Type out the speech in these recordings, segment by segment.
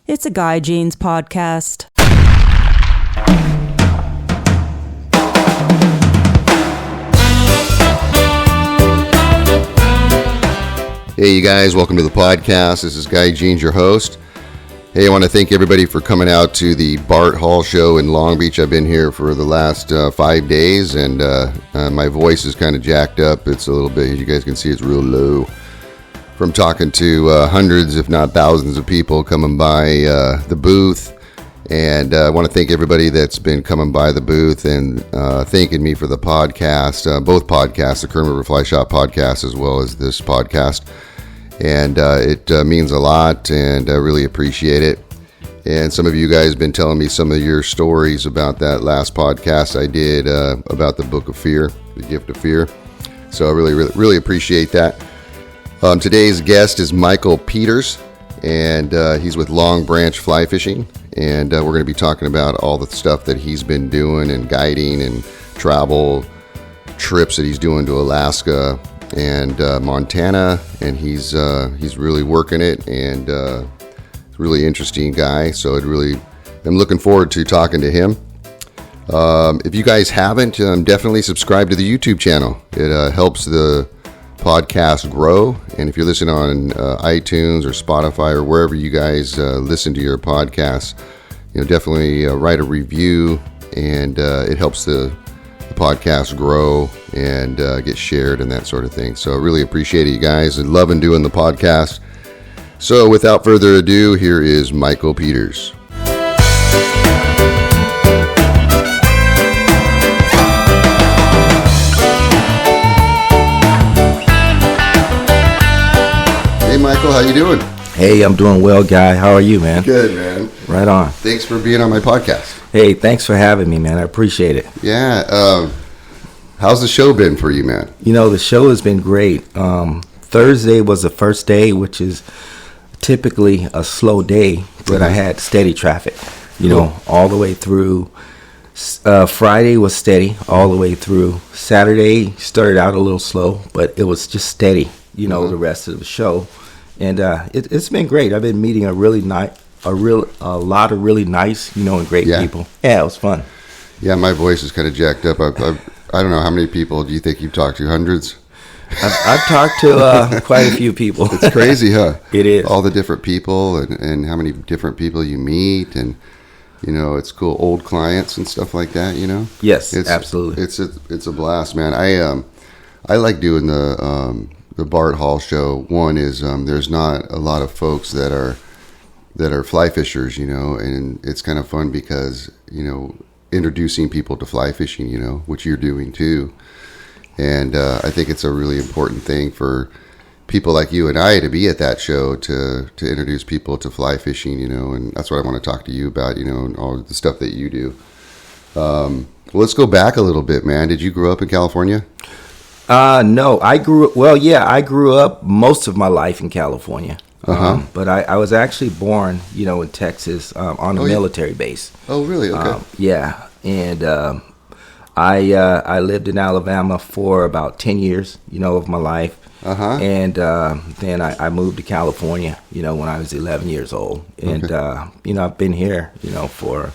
It's a Guy Jeans podcast. Hey, you guys, welcome to the podcast. This is Guy Jeans, your host. Hey, I want to thank everybody for coming out to the Bart Hall show in Long Beach. I've been here for the last 5 days, and my voice is kind of jacked up. It's a little bit, as you guys can see, it's real low. From talking to hundreds, if not thousands of people coming by the booth. And I want to thank everybody that's been coming by the booth and thanking me for the podcast, both podcasts, the Kern River Fly Shop podcast as well as this podcast. And it means a lot, and I really appreciate it. And some of you guys have been telling me some of your stories about that last podcast I did about the Book of Fear, the Gift of Fear. So I really appreciate that. Today's guest is Michael Peters, and he's with Long Branch Fly Fishing. And we're going to be talking about all the stuff that he's been doing and guiding and travel trips that he's doing to Alaska and Montana, and he's really working it, and really interesting guy. So I'm looking forward to talking to him. If you guys haven't, definitely subscribe to the YouTube channel. It helps the podcast grow. And if you're listening on iTunes or Spotify or wherever you guys listen to your podcasts, definitely write a review, and it helps the podcast grow and get shared and that sort of thing. So I really appreciate it, you guys, and loving doing the podcast. So without further ado, here is Michael Peters. Hey Michael, how you doing? Hey, I'm doing well, Guy. How are you, man? Good, man. Right on. Thanks for being on my podcast. Hey, thanks for having me, man. I appreciate it. Yeah. How's the show been for you, man? The show has been great. Thursday was the first day, which is typically a slow day, but I had steady traffic, all the way through. Friday was steady all the way through. Saturday started out a little slow, but it was just steady, the rest of the show. And it's been great. I've been meeting a lot of really nice, and great people. Yeah, it was fun. Yeah, my voice is kind of jacked up. I don't know, how many people do you think you've talked to? Hundreds? I've talked to quite a few people. It's crazy, huh? It is. All the different people and how many different people you meet, and it's cool. Old clients and stuff like that. Yes, absolutely. It's a blast, man. I like doing the Bart Hall show. One is there's not a lot of folks that are fly fishers, and it's kind of fun because introducing people to fly fishing, which you're doing too. And I think it's a really important thing for people like you and I to be at that show to introduce people to fly fishing, and that's what I want to talk to you about, and all the stuff that you do. Well, let's go back a little bit, man. Did you grow up in California? No, I grew up most of my life in California. But I was actually born, in Texas on a military base. Oh, really? Okay. Yeah, and I lived in Alabama for about 10 years, of my life. And then I moved to California, when I was 11 years old. And, I've been here, for,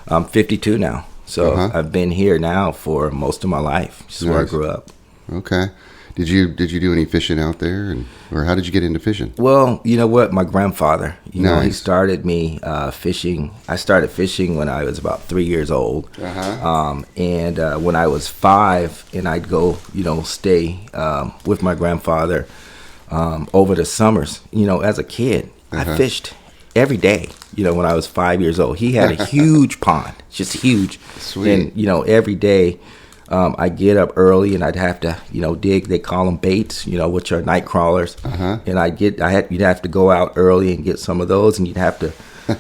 I'm 52 now. So I've been here now for most of my life. This is where I grew up. Okay. Did you do any fishing out there, or how did you get into fishing? Well, you know what, my grandfather, he started me fishing. I started fishing when I was about 3 years old, and when I was 5, and I'd go, stay with my grandfather over the summers. As a kid, I fished every day. When I was 5 years old, he had a huge pond, just huge. Sweet. And every day. I'd get up early and I'd have to, dig. They call them baits, which are night crawlers. And you'd have to go out early and get some of those, and you'd have to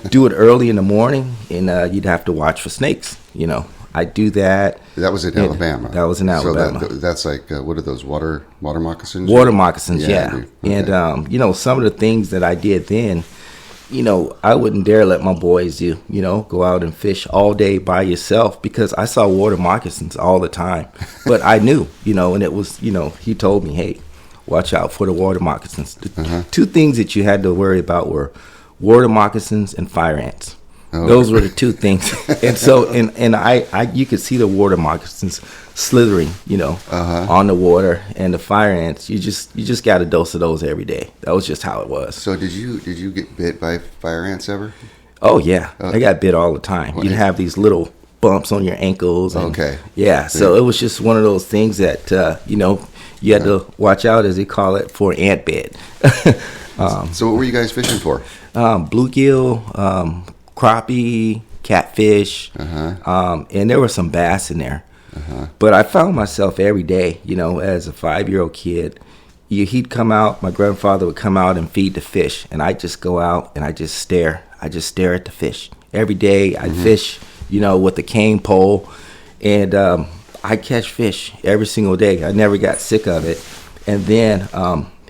do it early in the morning, and you'd have to watch for snakes. I'd do that. That was in Alabama. That was in Alabama. So that's like, what are those, water moccasins? Water moccasins, yeah. Okay. And some of the things that I did then. I wouldn't dare let my boys go out and fish all day by yourself, because I saw water moccasins all the time. But I knew, and it was, he told me, hey, watch out for the water moccasins. Two things that you had to worry about were water moccasins and fire ants. Oh. Those were the two things. And so, and I you could see the water moccasins slithering, on the water, and the fire ants. You just got a dose of those every day. That was just how it was. So did you get bit by fire ants ever? Oh yeah, I got bit all the time. You'd have these little bumps on your ankles. And, Okay. Yeah, so it was just one of those things that you had to watch out, as they call it, for ant bed. So what were you guys fishing for? Bluegill, crappie, catfish, and there were some bass in there. But I found myself every day, as a 5-year-old kid, he'd come out, my grandfather would come out and feed the fish, and I'd just go out and I just stare at the fish. Every day I'd fish, with the cane pole, and I catch fish every single day. I never got sick of it. And then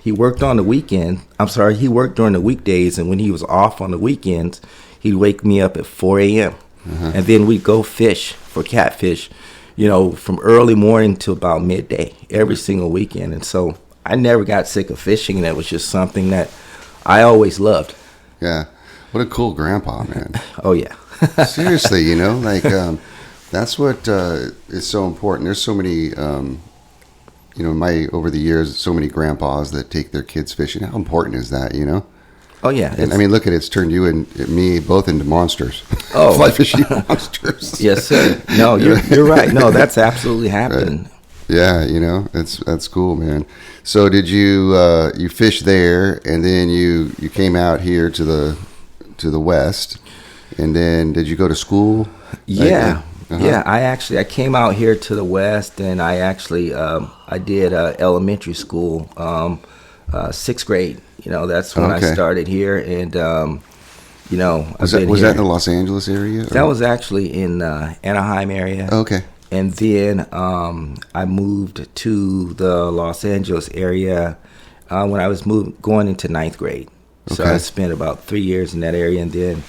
he worked on the weekend. He worked during the weekdays, and when he was off on the weekends, he'd wake me up at 4 a.m. And then we'd go fish for catfish, from early morning to about midday every single weekend. And so I never got sick of fishing, and it was just something that I always loved. Yeah. What a cool grandpa, man. Oh, yeah. Seriously, that's what is so important. There's so many, over the years, so many grandpas that take their kids fishing. How important is that, Oh, yeah. And I mean, look at it's turned you and me both into monsters. Oh. Fly fishing monsters. Yes, sir. No, you're right. No, that's absolutely happening. Right. Yeah, that's cool, man. So did you you fish there, and then you came out here to the west, and then did you go to school? Yeah. Yeah, I came out here to the west, and I actually I did elementary school, 6th grade. That's when I started here, and was that in the Los Angeles area? That was actually in Anaheim area. Okay. And then I moved to the Los Angeles area when I was going into 9th grade. So I spent about 3 years in that area, and then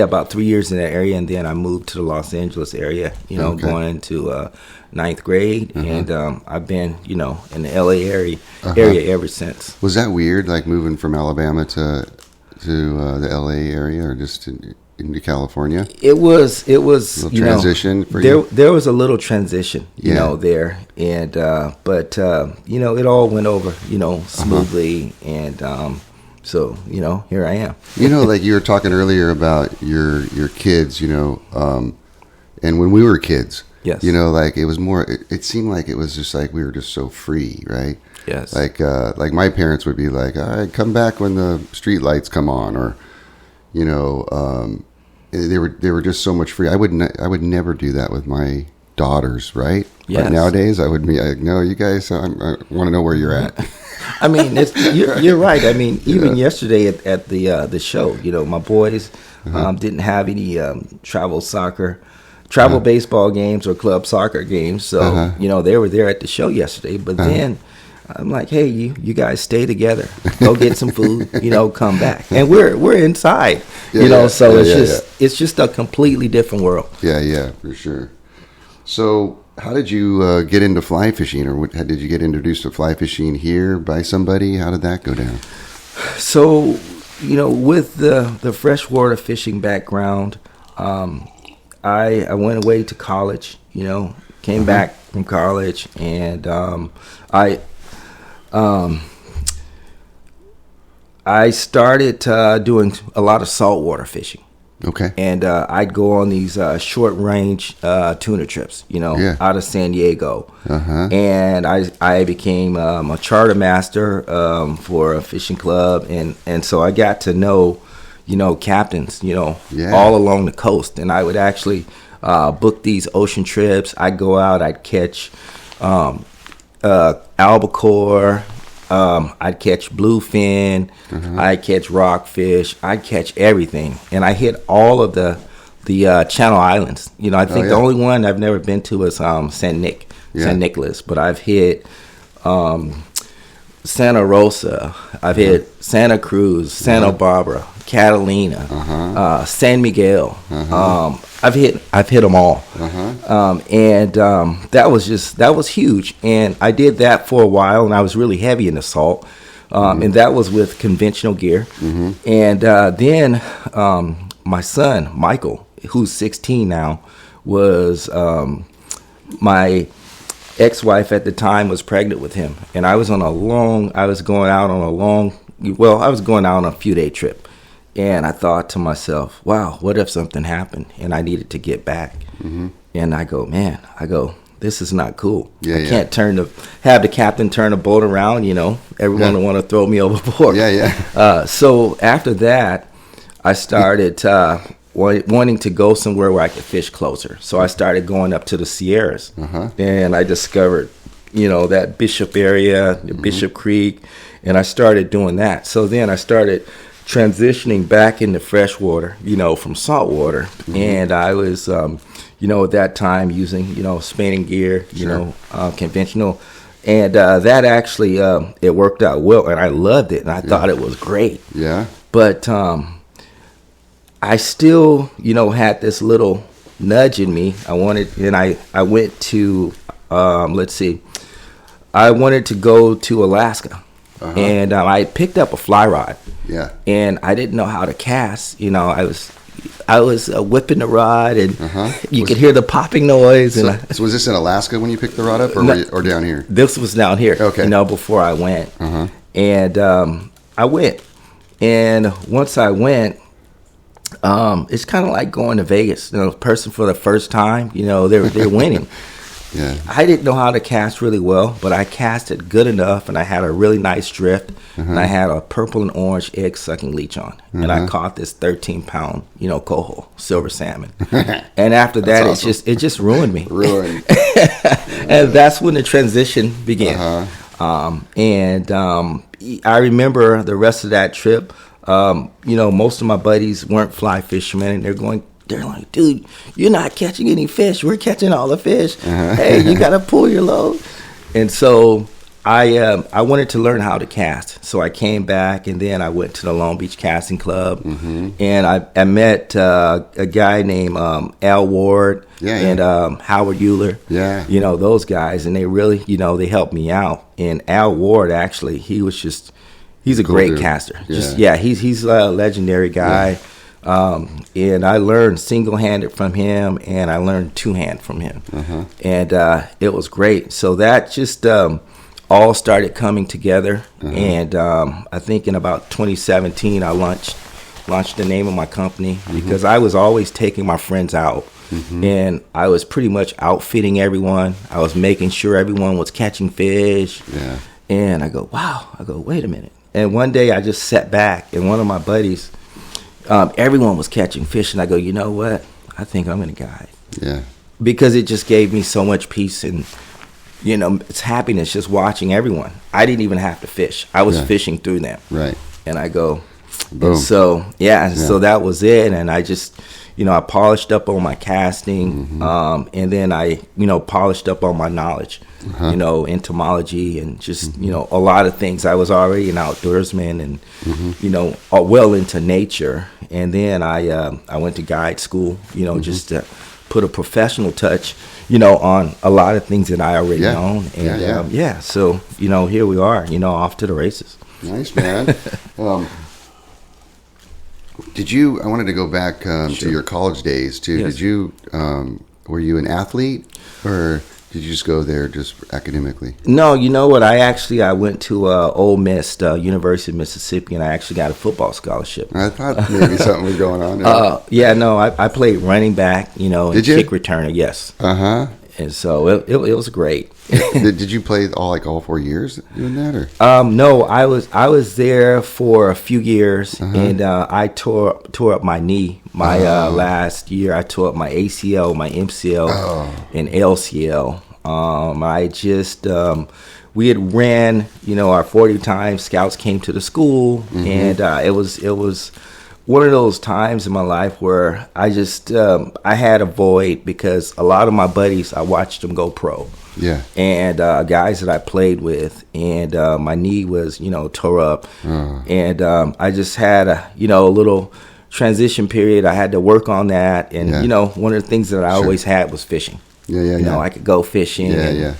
about 3 years in that area, and then I moved to the Los Angeles area, going into 9th grade, and I've been, in the LA area ever since. Was that weird, like moving from Alabama to the LA area, or just into California? It was a little transition for you? There was a little transition, there, and but it all went over, smoothly, and so here I am. Like you were talking earlier about your kids, and when we were kids, yes, like it was more. It seemed like it was just like we were just so free, right? Yes. Like my parents would be like, "All right, come back when the street lights come on," or they were just so much free. I would never do that with my daughters, right? Yes. But nowadays, I would be like, "No, you guys, I want to know where you're at." I mean, you're right. I mean, even yesterday at the show, my boys didn't have any travel baseball games or club soccer games. So, they were there at the show yesterday. But then I'm like, hey, you guys stay together. Go get some food, come back. And we're inside, so it's just a completely different world. Yeah, for sure. So how did you get into fly fishing, or did you get introduced to fly fishing here by somebody? How did that go down? So, with the freshwater fishing background, I went away to college, came back from college, and I started doing a lot of saltwater fishing. Okay. And I'd go on these short-range tuna trips, out of San Diego. And I became a charter master for a fishing club, and so I got to know, captains, all along the coast. And I would actually book these ocean trips. I'd go out, I'd catch albacore. I'd catch bluefin, I'd catch rockfish, I'd catch everything, and I hit all of the Channel Islands. I think the only one I've never been to is San Nicolas, but I've hit Santa Rosa, I've hit Santa Cruz, Santa Barbara, Catalina, San Miguel. I've hit them all, and that was huge. And I did that for a while, and I was really heavy in the salt. And that was with conventional gear. And then my son, Michael, who's 16 now, was my ex-wife at the time was pregnant with him. And I was going out on a few-day trip. And I thought to myself, wow, what if something happened and I needed to get back? And I go, this is not cool. I can't have the captain turn the boat around, everyone will want to throw me overboard. So after that, I started wanting to go somewhere where I could fish closer. So I started going up to the Sierras, and I discovered, that Bishop area, Bishop Creek, and I started doing that. So then I started transitioning back into freshwater, from saltwater, and I was, at that time using, spinning gear, conventional, and that actually it worked out well, and I loved it, and I thought it was great. But I still, had this little nudge in me. I went to, I wanted to go to Alaska. And I picked up a fly rod. And I didn't know how to cast. I was whipping the rod, and you could hear the popping noise. So was this in Alaska when you picked the rod up, or down here? This was down here. Okay. Before I went. And I went. And once I went, it's kind of like going to Vegas. Person for the first time. They're winning. I didn't know how to cast really well, but I casted good enough, and I had a really nice drift, and I had a purple and orange egg-sucking leech on, and I caught this 13-pound, coho, silver salmon. And after that, awesome. it just ruined me. And that's when the transition began. And I remember the rest of that trip. Most of my buddies weren't fly fishermen, and they're like, dude, you're not catching any fish. We're catching all the fish. Hey, you got to pull your load. And so I wanted to learn how to cast. So I came back, and then I went to the Long Beach Casting Club. And I met a guy named Al Ward and Howard Euler. Those guys. And they really, they helped me out. And Al Ward, actually, he's a great caster. He's a legendary guy. And I learned single-handed from him, and I learned two-hand from him. And it was great. So that just all started coming together. And I think in about 2017, I launched the name of my company because I was always taking my friends out. And I was pretty much outfitting everyone. I was making sure everyone was catching fish. And I go, wow. I go, wait a minute. And one day I just sat back, and one of my buddies, everyone was catching fish, and I go, you know what? I think I'm going to guide. Because it just gave me so much peace, and it's happiness just watching everyone. I didn't even have to fish. I was fishing through them. And I go, boom. So so that was it, and I just, I polished up on my casting, and then I, polished up on my knowledge, entomology, and just, a lot of things. I was already an outdoorsman, and, well into nature. And then I went to guide school, just to put a professional touch, on a lot of things that I already known. And so, here we are, off to the races. Nice, man. I wanted to go back to your college days too. Did you, were you an athlete, or did you just go there just academically? No, you know what? I went to Ole Miss, University of Mississippi, and I actually got a football scholarship. I thought maybe something was going on there. I played running back, and kick returner, yes. And so it was great. Did you play all 4 years doing that, or? No, I was there for a few years, and I tore up my knee. My last year, I tore up my ACL, my MCL, and LCL. I just we had ran, our 40 times. Scouts came to the school, and it was one of those times in my life where I just I had a void, because a lot of my buddies, I watched them go pro. And guys that I played with, and my knee was, tore up, and I just had a little transition period. I had to work on that, and one of the things that I always had was fishing. I could go fishing, and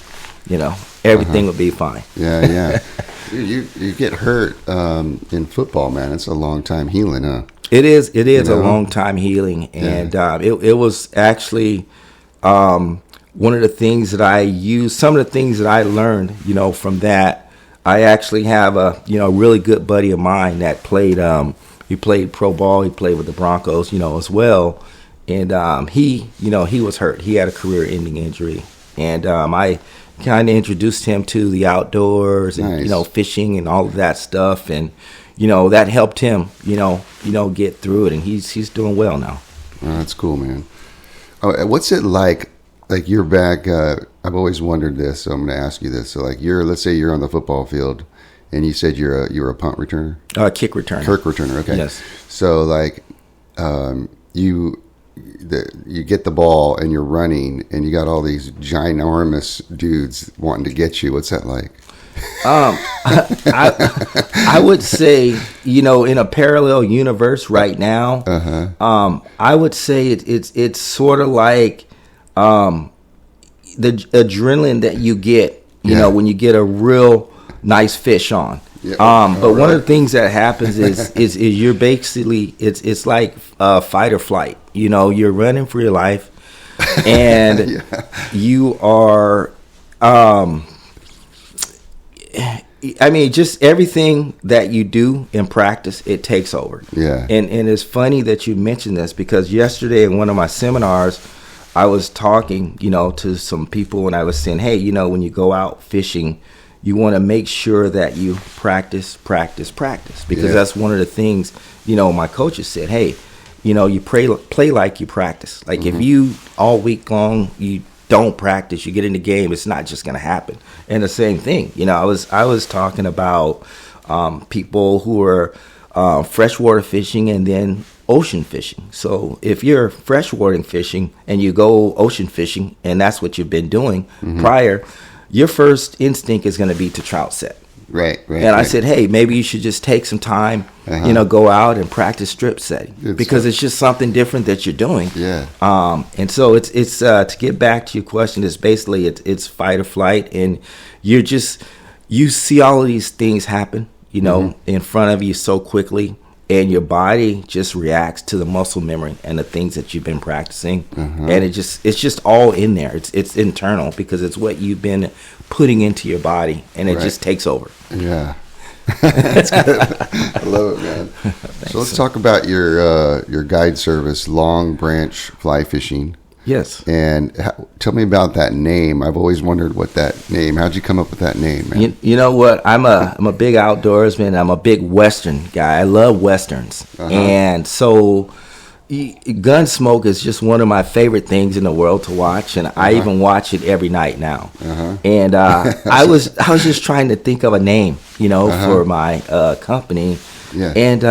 everything would be fine. Yeah. You get hurt in football, man. It's a long time healing, huh? It is a long time healing, and it was actually one of the things that I used. Some of the things that I learned, from that. I actually have a really good buddy of mine that played. He played pro ball. He played with the Broncos, as well. And he was hurt. He had a career-ending injury, and I kind of introduced him to the outdoors and Nice. fishing and all of that stuff, and that helped him get through it, and he's doing well now. Oh, that's cool, man. Oh, what's it like? Like you're back. I've always wondered this, so I'm going to ask you this. So, like, let's say you're on the football field, and you said you're a punt returner, Kick return. Kirk returner. Okay. Yes. So, like, you get the ball and you're running, and you got all these ginormous dudes wanting to get you. What's that like? I would say, in a parallel universe right now, I would say it's sort of like the adrenaline that you get, when you get a real nice fish on. Yeah. But one of the things that happens is you're basically it's like fight or flight. You're running for your life, and you are. Just everything that you do in practice, it takes over. Yeah. And it's funny that you mentioned this, because yesterday in one of my seminars, I was talking, to some people, and I was saying, hey, when you go out fishing, you want to make sure that you practice, because that's one of the things, my coaches said, hey, you play like you practice. Like if you all week long, you don't practice, you get in the game, it's not just going to happen. And the same thing, I was talking about people who are freshwater fishing and then ocean fishing. So if you're freshwater fishing and you go ocean fishing, and that's what you've been doing prior, your first instinct is going to be to trout set. Right. And I said, hey, maybe you should just take some time, go out and practice strip setting, because it's just something different that you're doing. Yeah. And so it's to get back to your question, it's basically it's fight or flight, and you see all of these things happen, in front of you so quickly, and your body just reacts to the muscle memory and the things that you've been practicing, and it's just all in there. It's internal, because it's what you've been putting into your body, and it just takes over. Yeah. That's good. I love it, man. So let's talk about your guide service, Long Branch Fly Fishing. Yes. And tell me about that name. I've always wondered what that name. How'd you come up with that name, man? You know what? I'm a big outdoorsman. I'm a big Western guy. I love Westerns. And so Gunsmoke is just one of my favorite things in the world to watch, and I even watch it every night now. And I was just trying to think of a name, for my company. Yeah. And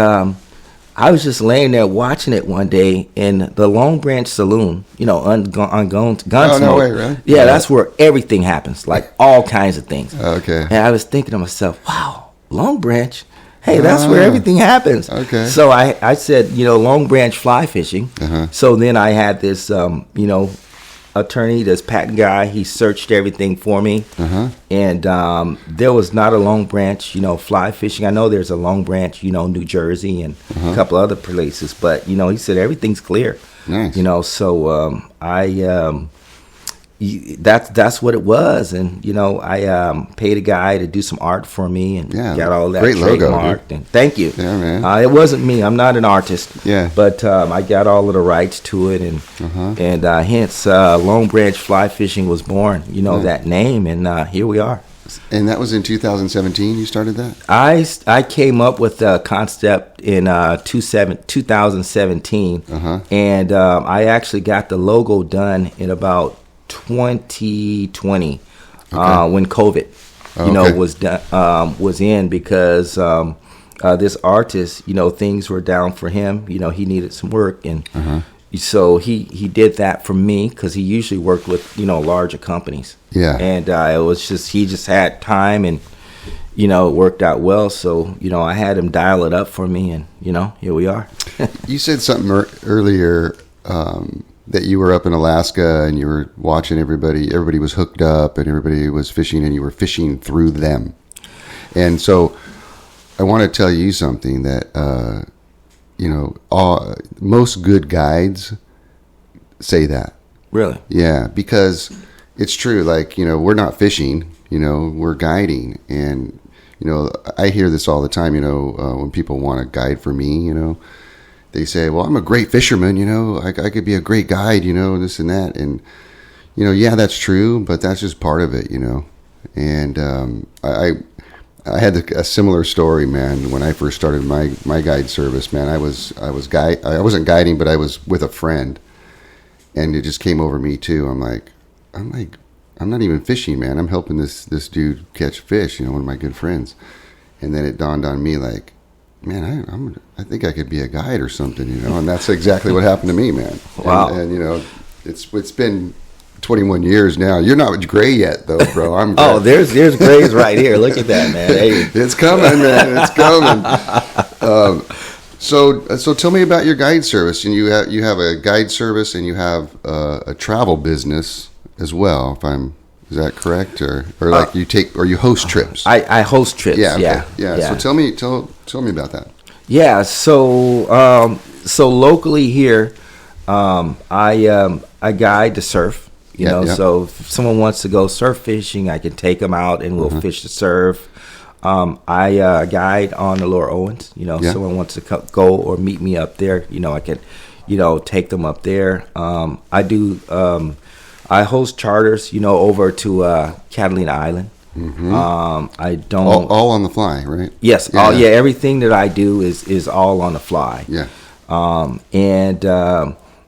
I was just laying there watching it one day in the Long Branch Saloon, on Gunsmoke. Oh, no way, really? Yeah, that's where everything happens, like all kinds of things. Okay. And I was thinking to myself, wow, Long Branch, hey, that's where everything happens. Okay. So I said, Long Branch Fly Fishing. So then I had this, attorney, this patent guy, he searched everything for me. And there was not a Long Branch, fly fishing. I know there's a Long Branch, New Jersey and a couple other places, but, he said everything's clear. Nice. So that's what it was, and I paid a guy to do some art for me, and got all that great logo, trademarked. And thank you. Yeah, man. It wasn't me. I'm not an artist. Yeah. But I got all of the rights to it, and hence Long Branch Fly Fishing was born. That name, and here we are. And that was in 2017 you started that? I came up with the concept in 2017, and I actually got the logo done in about 2020 when COVID was in, because this artist, things were down for him. He needed some work, and so he did that for me, because he usually worked with larger companies. Yeah. And it was just, he just had time, and it worked out well. So I had him dial it up for me, and here we are. You said something earlier that you were up in Alaska and you were watching everybody was hooked up and everybody was fishing and you were fishing through them. And so I want to tell you something that, most good guides say that. Really? Yeah, because it's true. Like, we're not fishing, we're guiding. And, I hear this all the time, when people want a guide for me, they say, well, I'm a great fisherman, I could be a great guide, this and that. And, yeah, that's true, but that's just part of it, And I had a similar story, man, when I first started my guide service, man. I wasn't guiding, but I was with a friend. And it just came over me too. I'm like, I'm not even fishing, man. I'm helping this dude catch fish, one of my good friends. And then it dawned on me, like, man, I think I could be a guide or something, And that's exactly what happened to me, man. Wow. And it's been 21 years now. You're not gray yet, though, bro. I'm gray. Oh, there's grays right here. Look at that, man. Hey. It's coming, man. It's coming. So tell me about your guide service. And you have a guide service and you have a travel business as well. Is that correct? Or like you host trips? I host trips. Yeah. Okay. Yeah. So tell me about that. Yeah. So locally here, I guide to surf. So if someone wants to go surf fishing, I can take them out and we'll fish the surf. I guide on the Lower Owens. Someone wants to go or meet me up there. I can, take them up there. I do. I host charters. Over to Catalina Island. Mm-hmm. I don't all on the fly, right? Yes. Yeah. Everything that I do is all on the fly. Yeah.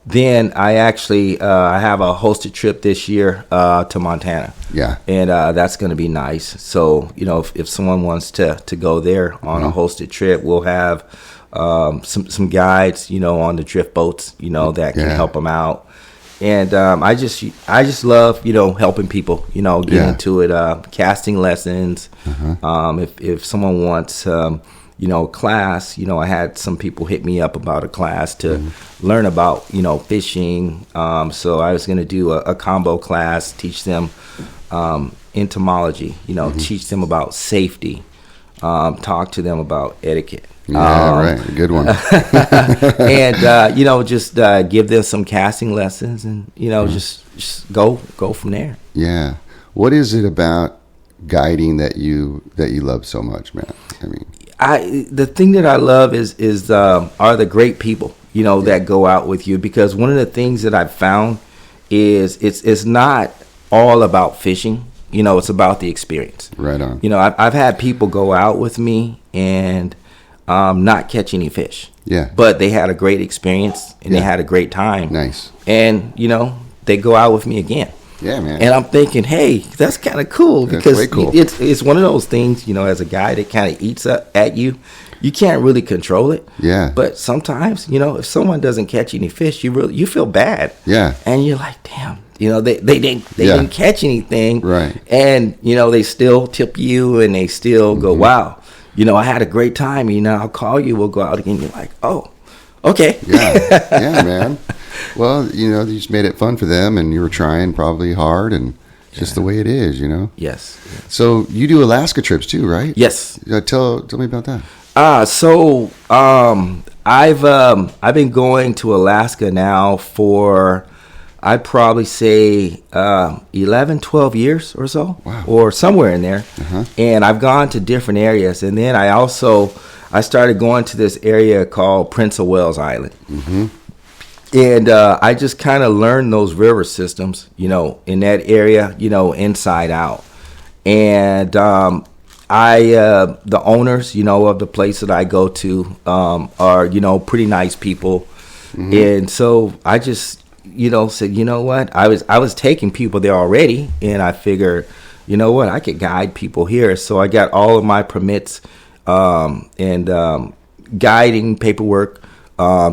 Then I actually I have a hosted trip this year to Montana. Yeah. And that's going to be nice. So, if someone wants to go there on a hosted trip, we'll have some guides, on the drift boats, that can help them out. And I just love, helping people, get into it, casting lessons. If someone wants class, I had some people hit me up about a class to learn about, fishing. So I was going to do a combo class, teach them entomology, teach them about safety, talk to them about etiquette. Yeah, right. Good one. And, just give them some casting lessons and, just go from there. Yeah. What is it about guiding that you love so much, man? I mean, the thing that I love are the great people, that go out with you, because one of the things that I've found is it's not all about fishing, it's about the experience. Right on. I've had people go out with me and not catch any fish. Yeah. But they had a great experience and they had a great time. Nice. And, they go out with me again. Yeah, man. And I'm thinking, hey, that's kind of cool, because way cool. It's one of those things, as a guy that kind of eats up at you. You can't really control it. Yeah. But sometimes, if someone doesn't catch any fish, you feel bad. Yeah. And you're like, damn, they didn't catch anything. Right. And they still tip you and they still go, wow, I had a great time. I'll call you. We'll go out again. You're like, oh, okay. Yeah, man. Well, you just made it fun for them, and you were trying probably hard, and just the way it is, Yes. So you do Alaska trips too, right? Yes. Tell me about that. I've been going to Alaska now for, I'd probably say 11, 12 years or so. Wow. Or somewhere in there. And I've gone to different areas. And then I started going to this area called Prince of Wales Island. And I just kind of learned those river systems, in that area, inside out. And the owners, of the place that I go to are, pretty nice people. And so I just, said, what? I was taking people there already, and I figured, what? I could guide people here. So I got all of my permits and guiding paperwork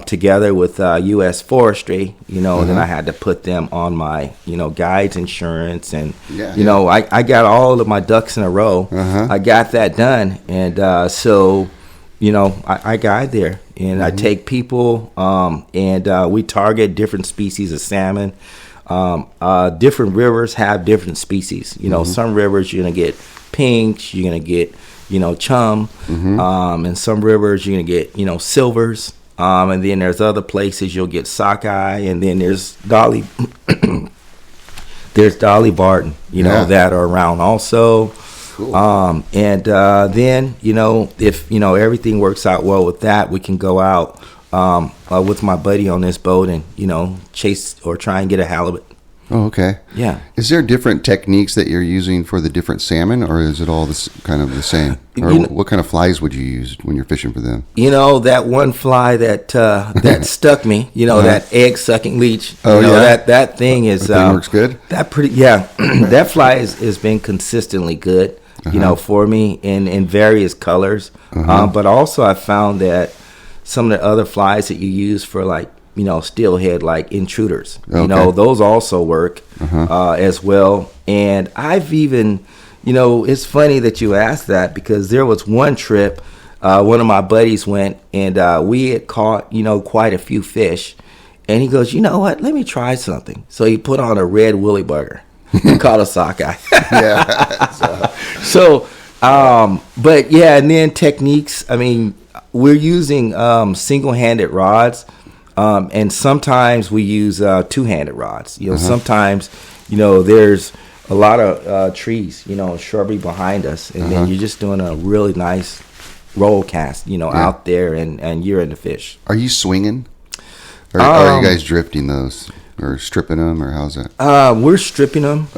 together with U.S. Forestry, and then I had to put them on my, guides insurance, and I got all of my ducks in a row. I got that done, and so I guide there, and I take people, and we target different species of salmon. Different rivers have different species. Some rivers you're gonna get pinks, you're gonna get chum, and some rivers you're gonna get silvers, and then there's other places you'll get sockeye, and then there's Dolly. There's Dolly Varden, that are around also. Cool. And then if everything works out well with that, we can go out with my buddy on this boat and chase or try and get a halibut. Oh, okay. Yeah. Is there different techniques that you're using for the different salmon, or is it all this kind of the same? Or what kind of flies would you use when you're fishing for them? That one fly that stuck me. That egg sucking leech. Oh, yeah. That thing is. That thing works good. That fly has been consistently good. For me in various colors. But also I found that some of the other flies that you use for like steelhead, like intruders, those also work as well. And I've even, it's funny that you asked that, because there was one trip, one of my buddies went, and we had caught, quite a few fish. And he goes, you know what, let me try something. So he put on a red woolly bugger and caught a sockeye. Yeah. But yeah, and then techniques, I mean, we're using single-handed rods. And sometimes we use two-handed rods. Sometimes, there's a lot of trees, shrubbery behind us, and then you're just doing a really nice roll cast, out there, and you're in the fish. Are you swinging? Or are you guys drifting those? Or stripping them, or how's that? We're stripping them.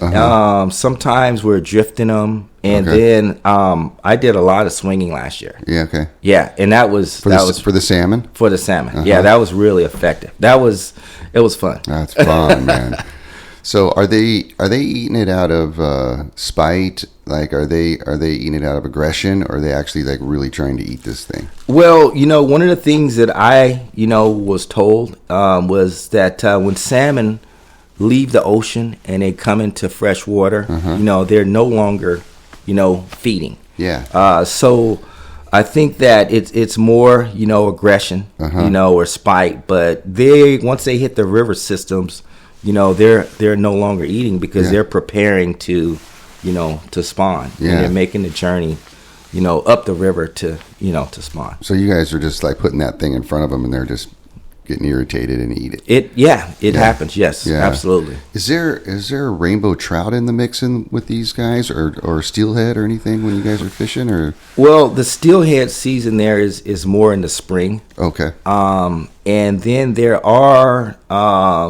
Sometimes we're drifting them, and then I did a lot of swinging last year. Yeah. Okay. Yeah, and that was for the salmon. For the salmon, yeah, that was really effective. It was fun. That's fun, man. So are they eating it out of spite? Like, are they eating it out of aggression, or are they actually like really trying to eat this thing? Well, one of the things that I was told was that when salmon leave the ocean and they come into fresh water, they're no longer feeding. Yeah. So I think that it's more aggression, or spite. But once they hit the river systems, they're no longer eating, because they're preparing to spawn. Yeah. And they're making the journey, up the river to spawn. So you guys are just like putting that thing in front of them, and they're just getting irritated and eat it. It happens. Yes, absolutely. Is there a rainbow trout in the mixing with these guys, or steelhead or anything when you guys are fishing? Or well, the steelhead season there is more in the spring. Okay. And then there are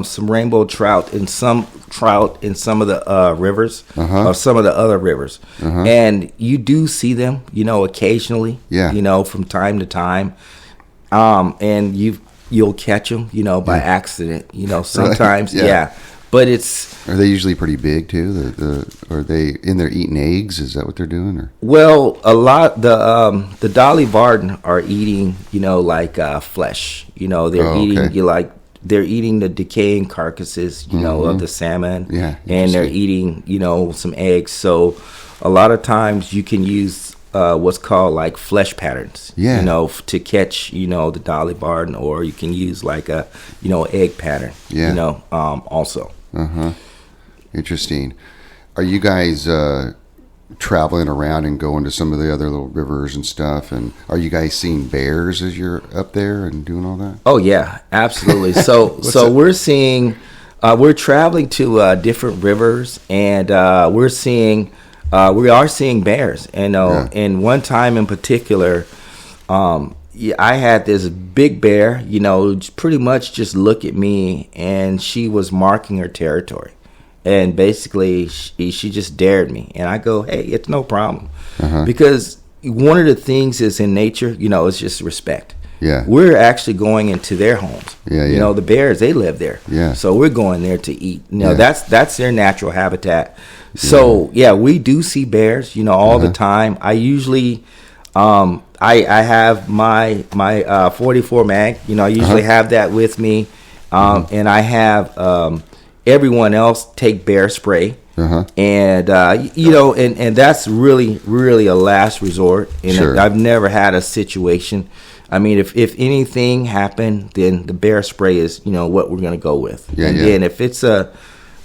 some rainbow trout in some of the rivers, or some of the other rivers, and you do see them, occasionally, from time to time, and you'll catch them, by accident, sometimes, yeah. But are they usually pretty big too? Are they in there eating eggs? Is that what they're doing? Or well, a lot the Dolly Varden are eating, like flesh. They're eating they're eating the decaying carcasses, of the salmon. Yeah, and they're eating, some eggs. So a lot of times you can use what's called like flesh patterns, to catch, the Dolly Varden, or you can use like a, egg pattern, also. Interesting. Are you guys traveling around and going to some of the other little rivers and stuff? And are you guys seeing bears as you're up there and doing all that? Oh yeah, absolutely. So we're seeing, we're traveling to different rivers, and we are seeing bears. And and one time in particular, I had this big bear, pretty much just look at me, and she was marking her territory. And basically, she just dared me. And I go, hey, it's no problem. Because one of the things is in nature, it's just respect. Yeah. We're actually going into their homes. Yeah. The bears, they live there. Yeah. So we're going there to eat. That's their natural habitat. So, we do see bears, all the time. I usually... I have my 44 mag. I usually have that with me, and I have everyone else take bear spray. And and that's really a last resort. And Sure. I've never had a situation. I mean, if anything happened, then the bear spray is what we're going to go with. Yeah, and yeah. then if it's one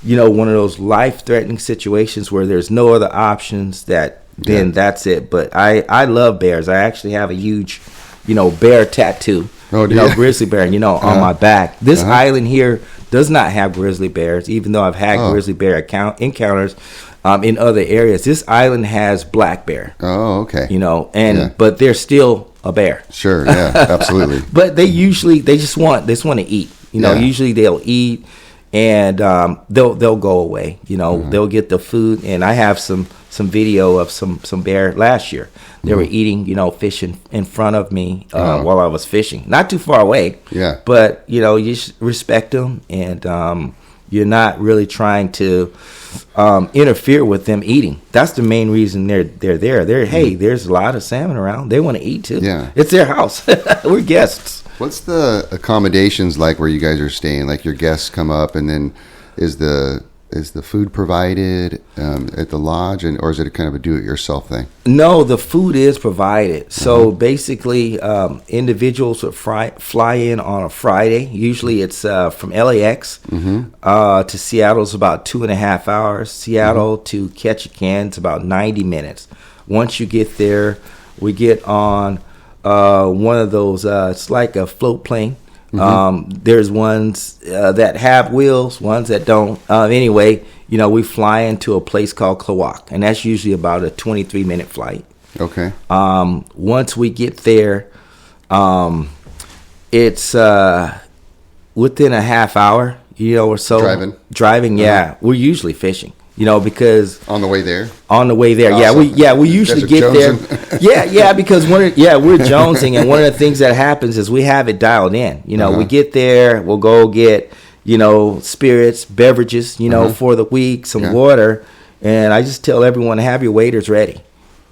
of those life-threatening situations where there's no other options, then that's it. But I love bears. I actually have a huge, bear tattoo. Oh, do you? Grizzly bear, on my back. This island here does not have grizzly bears, even though I've had grizzly bear encounters in other areas. This island has black bear. Oh, okay. But they're still a bear. Sure, yeah, absolutely. But they just want to eat. Usually they'll eat and they'll go away. They'll get the food. And I have some video of some bear last year. They were eating, fish in front of me while I was fishing. Not too far away. Yeah. But, you just respect them, and you're not really trying to interfere with them eating. That's the main reason they're there. Hey, there's a lot of salmon around. They want to eat too. Yeah. It's their house. We're guests. What's the accommodations like where you guys are staying? Like your guests come up, and then is the food provided at the lodge, or is it kind of a do-it-yourself thing? No, the food is provided. So basically, individuals would fly in on a Friday. Usually it's from LAX to Seattle is about 2.5 hours. Seattle to Ketchikan is about 90 minutes. Once you get there, we get on one of those, it's like a float plane. There's ones that have wheels, ones that don't. Anyway, we fly into a place called Klawock, and that's usually about a 23-minute flight. Okay. Once we get there, it's within a half hour, or so. Driving, yeah. We're usually fishing. Because on the way there, awesome. we usually get there, because we're jonesing, and one of the things that happens is we have it dialed in. We get there, we'll go get spirits, beverages, for the week, some water, and I just tell everyone to have your waiters ready.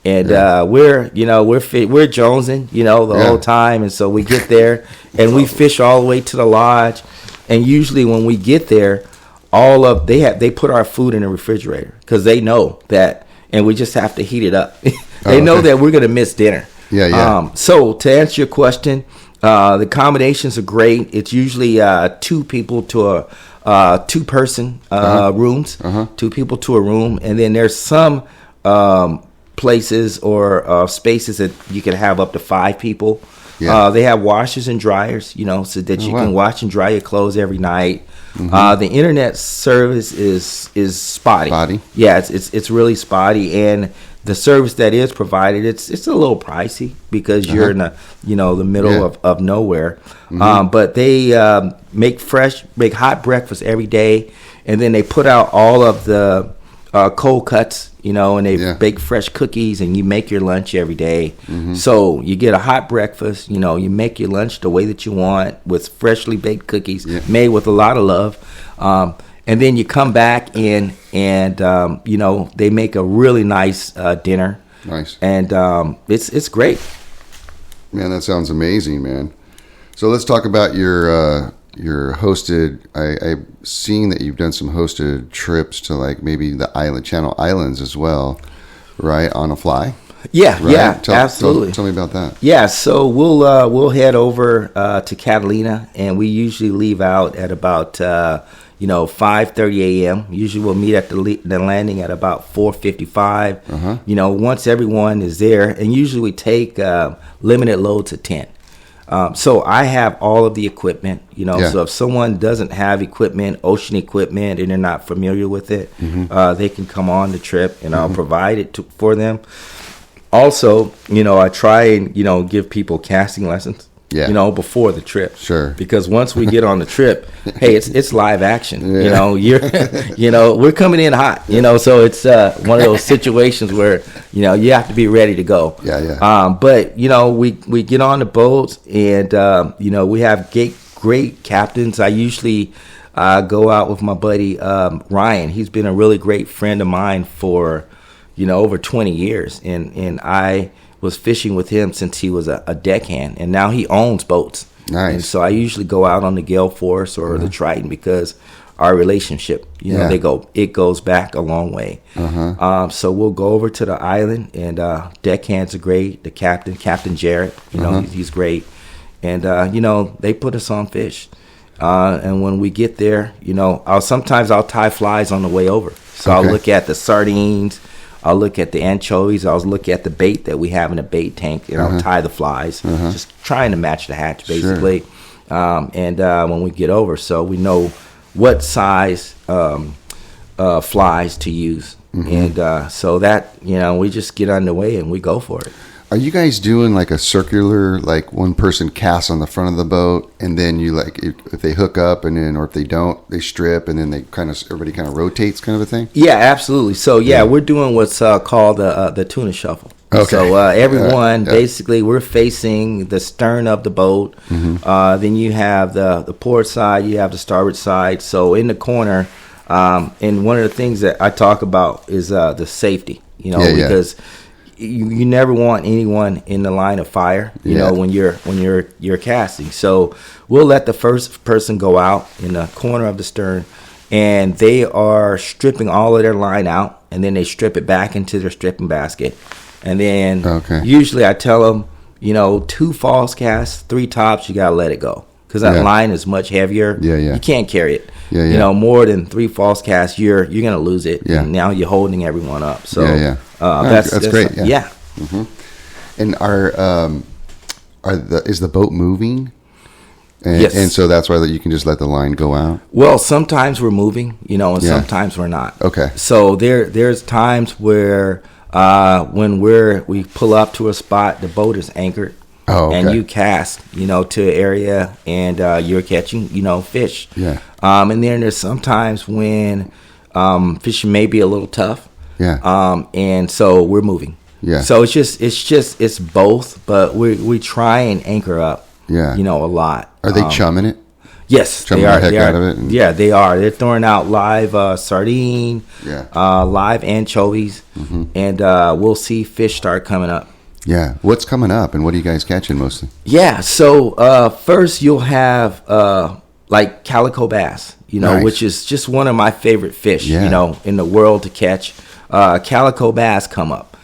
And we're jonesing, the whole time, and so we get there and we fish all the way to the lodge, and usually when we get there, they put our food in the refrigerator because they know that, and we just have to heat it up. They know that we're gonna miss dinner. So to answer your question, the accommodations are great. It's usually 2 people to a 2-person rooms, 2 people to a room, and then there's some places or spaces that you can have up to 5 people. They have washers and dryers, so that you can wash and dry your clothes every night. The internet service is spotty. Yeah, it's really spotty, and the service that is provided, it's a little pricey because you're in the middle of nowhere. But they make hot breakfast every day, and then they put out all of the cold cuts, and they bake fresh cookies, and you make your lunch every day. So you get a hot breakfast, you make your lunch the way that you want with freshly baked cookies made with a lot of love. And then you come back in, and they make a really nice dinner. Nice. And it's great. Man, that sounds amazing, man. So let's talk about your hosted. I've seen that you've done some hosted trips to like maybe the Channel Islands as well, right? On a fly. Yeah, right? yeah, absolutely. Tell me about that. Yeah, so we'll head over to Catalina, and we usually leave out at about 5:30 a.m. Usually we'll meet at the landing at about 4:55. Once everyone is there, and usually we take limited loads of 10. So I have all of the equipment, so if someone doesn't have equipment, ocean equipment, and they're not familiar with it, they can come on the trip, and I'll provide it for them. Also, I try and, give people casting lessons, before the trip. Sure. Because once we get on the trip, hey, it's live action. We're coming in hot, so it's one of those situations where, you have to be ready to go. But, we get on the boats, and, we have great captains. I usually go out with my buddy Ryan. He's been a really great friend of mine for, over 20 years. And I was fishing with him since he was a deckhand, and now he owns boats. Nice. And so I usually go out on the Gale Force or the Triton because our relationship. You know, Yeah. it goes back a long way. So we'll go over to the island, and deckhands are great. The Captain Jarrett, you know, he's great. And, you know, they put us on fish. And when we get there, you know, sometimes I'll tie flies on the way over. So I'll look at the sardines, I'll look at the anchovies, I'll look at the bait that we have in a bait tank, and I'll tie the flies, just trying to match the hatch, basically. Sure. And when we get over, so we know what size flies to use. And so that, you know, we just get underway and we go for it. Are you guys doing like a circular, like one person casts on the front of the boat, and then you like if they hook up, and then or if they don't, they strip, and then they everybody kind of rotates, kind of a thing? Yeah, absolutely. So yeah, we're doing what's called the tuna shuffle. Okay. So everyone basically we're facing the stern of the boat. Then you have the port side, you have the starboard side. So in the corner, and one of the things that I talk about is the safety. You know, because you never want anyone in the line of fire, you know, when you're casting. So we'll let the first person go out in the corner of the stern, and they are stripping all of their line out, and then they strip it back into their stripping basket. And then usually I tell them, you know, 2 false casts, 3 tops, you got to let it go. Because that line is much heavier. You can't carry it. You know, more than 3 false casts, you're going to lose it. And now you're holding everyone up. So that's great. And is the boat moving? And, yes. And so that's why you can just let the line go out? Well, sometimes we're moving, you know, and sometimes we're not. Okay. So there's times where when we pull up to a spot, the boat is anchored. And you cast, you know, to an area, and you're catching, you know, fish. And then there's sometimes when fishing may be a little tough. And so we're moving. So it's both, but we try and anchor up. You know, a lot. Are they chumming it? Yes, chumming they are. The heck out of it? Yeah, they are. They're throwing out live sardine, live anchovies, and we'll see fish start coming up. Yeah. What's coming up, and what are you guys catching mostly? Yeah. So first you'll have like calico bass, you know, which is just one of my favorite fish, you know, in the world to catch. Calico bass come up.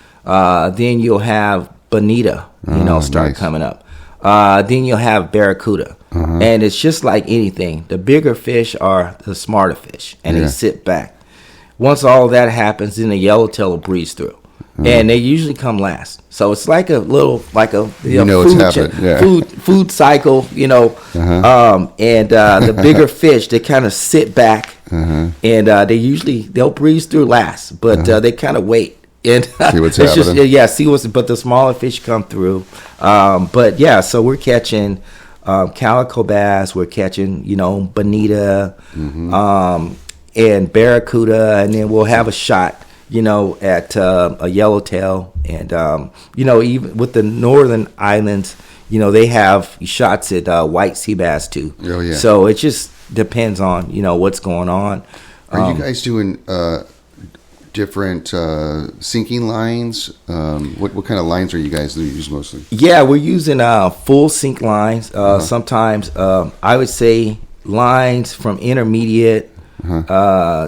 Then you'll have bonita, you know, start coming up. Then you'll have barracuda. And it's just like anything. The bigger fish are the smarter fish, and they sit back. Once all that happens, then the yellowtail will breeze through. And they usually come last. So it's like a little, like a food cycle, you know. And the bigger fish, they kind of sit back, and they'll breeze through last, but they kind of wait. And see what's happening. But the smaller fish come through. But yeah, so we're catching calico bass, we're catching, you know, bonita, and barracuda, and then we'll have a shot, you know, at a yellowtail. And, you know, even with the northern islands, you know, they have shots at white sea bass too. So it just depends on, you know, what's going on. Are you guys doing different sinking lines? What kind of lines are you guys use mostly? Yeah, we're using full sink lines. Sometimes I would say lines from intermediate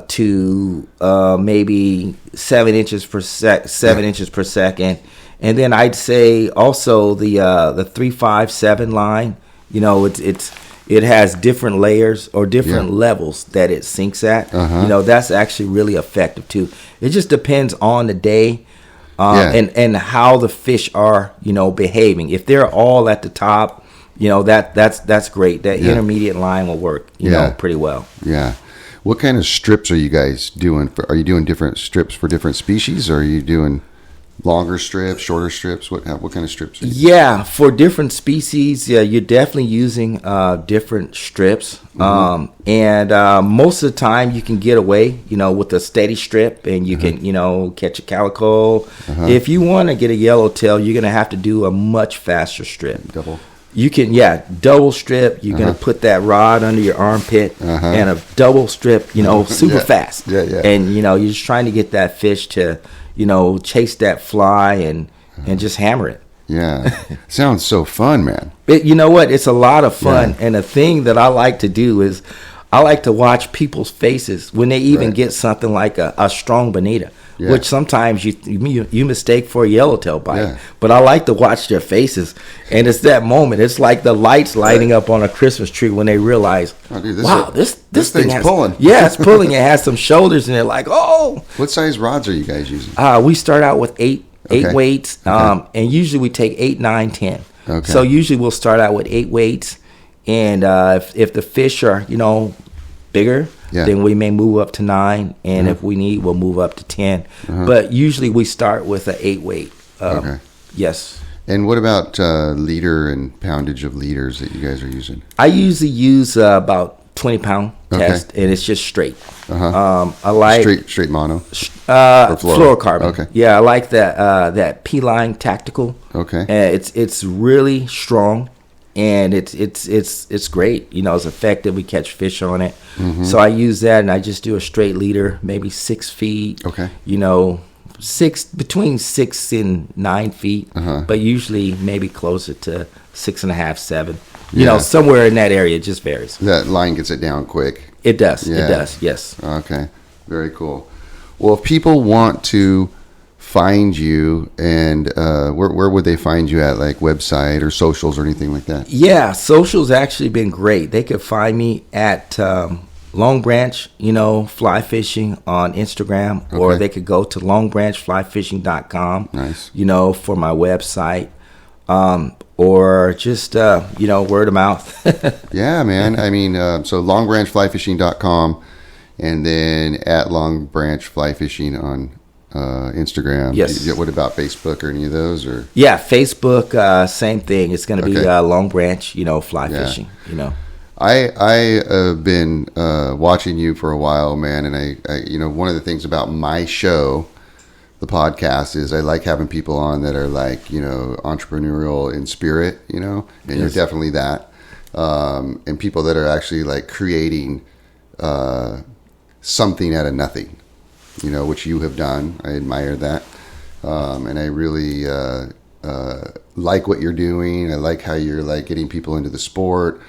to maybe 7 inches per second, and then I'd say also the 357 line. You know, it has different layers or different levels that it sinks at. You know, that's actually really effective too. It just depends on the day and how the fish are, you know, behaving. If they're all at the top, you know, that's great. That intermediate line will work, you know, pretty well. What kind of strips are you guys doing? Are you doing different strips for different species, or are you doing longer strips, shorter strips? What kind of strips? For different species, you're definitely using different strips. And most of the time you can get away, you know, with a steady strip, and you can, you know, catch a calico. If you want to get a yellowtail, you're going to have to do a much faster strip. You can, double strip. You're going to put that rod under your armpit and a double strip, you know, super fast. And, you know, you're just trying to get that fish to, you know, chase that fly and just hammer it. Sounds so fun, man. You know what? It's a lot of fun. And the thing that I like to do is I like to watch people's faces when they even Right. get something like a strong bonita, Yeah. which sometimes you mistake for a yellowtail bite. Yeah. But I like to watch their faces, and it's that moment. It's like the lights lighting up on a Christmas tree when they realize, Oh, dude, wow, this thing thing's has, pulling. Yeah, it's pulling. It has some shoulders, and they're like, oh. What size rods are you guys using? We start out with eight Okay. weights, and usually we take 8, 9, 10. Okay. So usually we'll start out with 8 weights, and if the fish are bigger, Yeah. then we may move up to 9, and if we need, we'll move up to 10. But usually we start with an 8 weight. Okay. Yes. And what about liter and poundage of liters that you guys are using? I usually use about 20-pound Okay. test, and it's just straight. Uh-huh. I like Straight mono? Or fluorocarbon. Okay. Yeah, I like that P-Line Tactical. Okay. It's really strong, and it's great. It's effective. We catch fish on it. Mm-hmm. So I use that, and I just do a straight leader, maybe 6 feet. Okay. Between 6 and 9 feet, Uh-huh. but usually maybe closer to 6.5, 7. Yeah. Somewhere in that area. It just varies. That line gets it down quick. It does. Yeah. It does. Yes. Okay. Very cool. Well, if people want to find you, and where would they find you at, like website or socials or anything like that? Yeah, social's actually been great. They could find me at Long Branch, fly fishing on Instagram, or Okay. they could go to longbranchflyfishing.com, Nice. for my website, or just, word of mouth. Yeah, man. I mean, so longbranchflyfishing.com, and then at longbranchflyfishing on Instagram. Yes. What about Facebook or any of those? Or Yeah, Facebook, same thing. It's going to be Okay. Long Branch, fly Yeah. fishing, I have been watching you for a while, man, and I one of the things about my show, the podcast, is I like having people on that are like entrepreneurial in spirit, and you're Yes. definitely that, and people that are actually like creating something out of nothing, which you have done. I admire that, and I really like what you're doing. I like how you're like getting people into the sport.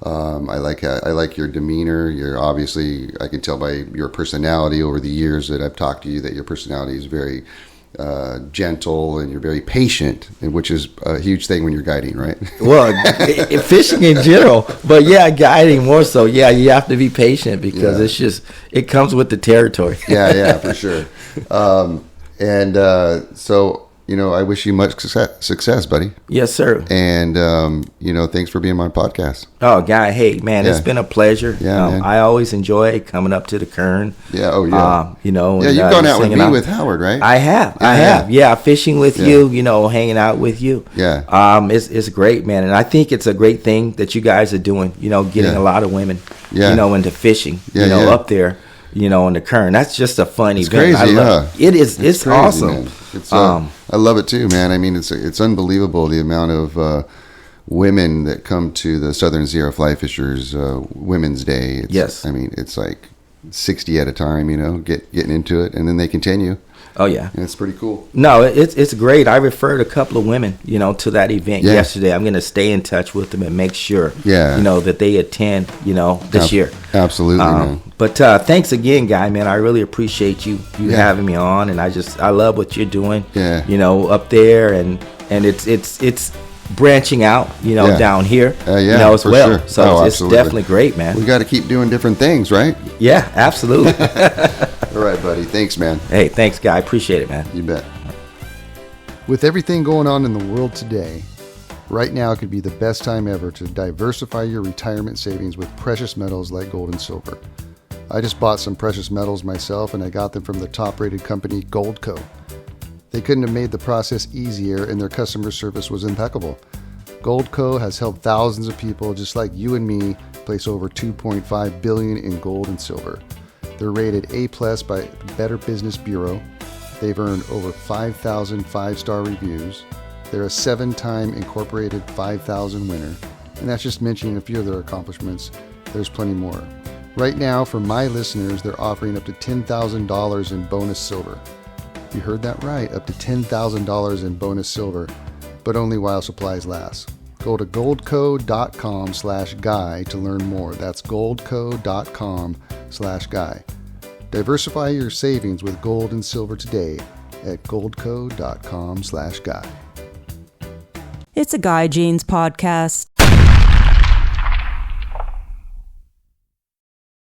I like your demeanor. You're obviously, I can tell by your personality over the years that I've talked to you, that your personality is very gentle, and you're very patient, and which is a huge thing when you're guiding, right? Well, fishing in general, but yeah, guiding more so. Yeah, you have to be patient because Yeah. it comes with the territory. yeah, for sure. So I wish you much success, buddy. Yes, sir. And thanks for being on my podcast. Oh, Guy, hey, man, it's Yeah. been a pleasure. Yeah, man. I always enjoy coming up to the Kern. Yeah. Oh, yeah. Yeah, You've gone out with me with Howard, right? I have. Yeah. Yeah, fishing with Yeah. you, hanging out with you. Yeah. It's great, man. And I think it's a great thing that you guys are doing, getting Yeah. a lot of women, Yeah. into fishing, Yeah, yeah. up there, in the Kern. That's just a fun It's event. crazy, I love it. It's crazy, awesome. man. It's, I love it too, man. I mean, it's unbelievable the amount of women that come to the Southern Sierra Fly Fishers Women's Day. Yes. I mean, it's like 60 at a time, getting into it, and then they continue, Oh, yeah. and it's pretty cool. No, it's great. I referred a couple of women, to that event Yeah. yesterday. I'm going to stay in touch with them and make sure, Yeah. that they attend, this year. Absolutely, man. But thanks again, Guy, man. I really appreciate you Yeah. having me on, and I love what you're doing. Yeah. Up there, and it's branching out, Yeah. down here, Yeah, as for well. sure. So Oh, it's absolutely. definitely great, man. We got to keep doing different things, right? Yeah, absolutely. All right, buddy. Thanks, man. Hey, thanks, Guy. I appreciate it, man. You bet. With everything going on in the world today, right now could be the best time ever to diversify your retirement savings with precious metals like gold and silver. I just bought some precious metals myself, and I got them from the top-rated company Goldco. They couldn't have made the process easier, and their customer service was impeccable. Goldco has helped thousands of people just like you and me place over $2.5 billion in gold and silver. They're rated A+ by the Better Business Bureau. They've earned over 5,000 five-star reviews. They're a 7-time Incorporated 5,000 winner. And that's just mentioning a few of their accomplishments. There's plenty more. Right now, for my listeners, they're offering up to $10,000 in bonus silver. You heard that right, up to $10,000 in bonus silver, but only while supplies last. Go to goldco.com/guy to learn more. That's goldco.com/guy. Diversify your savings with gold and silver today at goldco.com/guy. It's a Guy Jeans podcast.